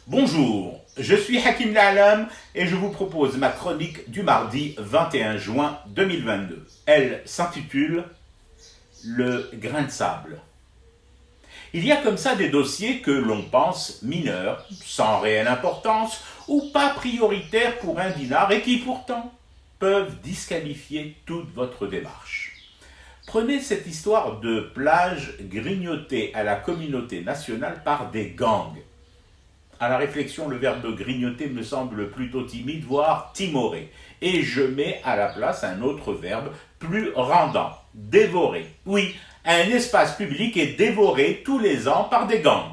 Bonjour, je suis Hakim La'alam et je vous propose ma chronique du mardi 21 juin 2022. Elle s'intitule Le grain de sable. Il y a comme ça des dossiers que l'on pense mineurs, sans réelle importance ou pas prioritaires pour un dinar et qui pourtant peuvent disqualifier toute votre démarche. Prenez cette histoire de plage grignotée à la communauté nationale par des gangs. À la réflexion, le verbe grignoter me semble plutôt timide, voire timoré. Et je mets à la place un autre verbe plus rendant, dévorer. Oui, un espace public est dévoré tous les ans par des gangs.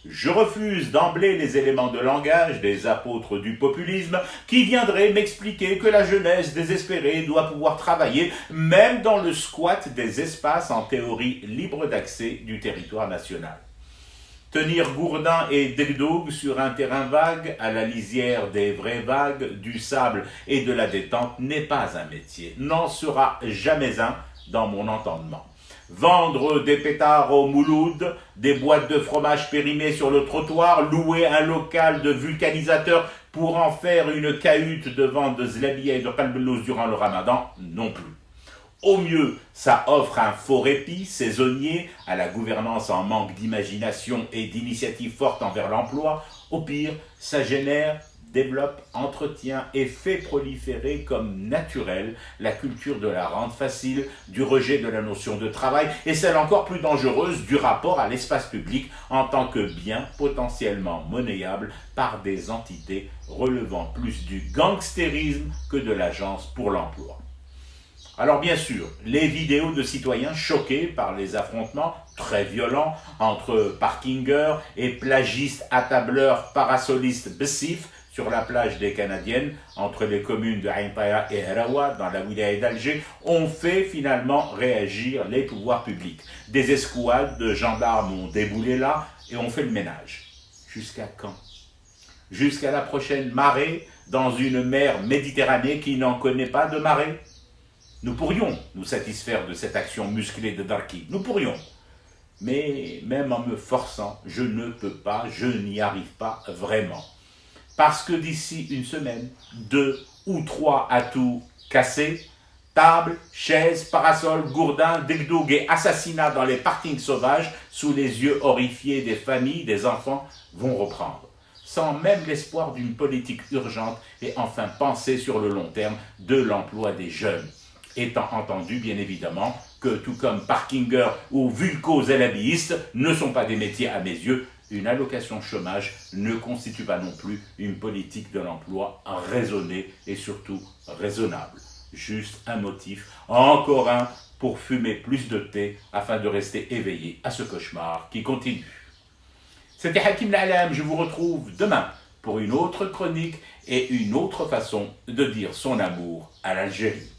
Je refuse d'emblée les éléments de langage des apôtres du populisme qui viendraient m'expliquer que la jeunesse désespérée doit pouvoir travailler même dans le squat des espaces en théorie libres d'accès du territoire national. Tenir gourdin et degdoug sur un terrain vague, à la lisière des vraies vagues, du sable et de la détente n'est pas un métier, n'en sera jamais un dans mon entendement. Vendre des pétards au Mouloud, des boîtes de fromage périmées sur le trottoir, louer un local de vulcanisateur pour en faire une cahute de vente de zlabia et de qalbelouz durant le ramadan, non plus. Au mieux, ça offre un faux répit saisonnier à la gouvernance en manque d'imagination et d'initiative forte envers l'emploi. Au pire, ça génère, développe, entretient et fait proliférer comme naturel la culture de la rente facile, du rejet de la notion de travail et celle encore plus dangereuse du rapport à l'espace public en tant que bien potentiellement monnayable par des entités relevant plus du gangstérisme que de l'agence pour l'emploi. Alors bien sûr, les vidéos de citoyens choqués par les affrontements très violents entre parkingers et plagistes attableurs parasolistes bessifs sur la plage des Canadiennes, entre les communes de Ain Taha et Harawa, dans la wilaya d'Alger, ont fait finalement réagir les pouvoirs publics. Des escouades de gendarmes ont déboulé là et ont fait le ménage. Jusqu'à quand? Jusqu'à la prochaine marée dans une mer Méditerranée qui n'en connaît pas de marée? Nous pourrions nous satisfaire de cette action musclée de Darky, nous pourrions. Mais même en me forçant, je ne peux pas, je n'y arrive pas vraiment. Parce que d'ici une semaine, 2 ou 3 atouts cassés, tables, chaises, parasols, gourdins, degdoug et assassinats dans les parkings sauvages, sous les yeux horrifiés des familles, des enfants, vont reprendre. Sans même l'espoir d'une politique urgente et enfin pensée sur le long terme de l'emploi des jeunes. Étant entendu, bien évidemment, que tout comme parkingers ou vulco-zélabistes ne sont pas des métiers à mes yeux, une allocation chômage ne constitue pas non plus une politique de l'emploi raisonnée et surtout raisonnable. Juste un motif, encore un, pour fumer plus de thé afin de rester éveillé à ce cauchemar qui continue. C'était Hakim La'alam, je vous retrouve demain pour une autre chronique et une autre façon de dire son amour à l'Algérie.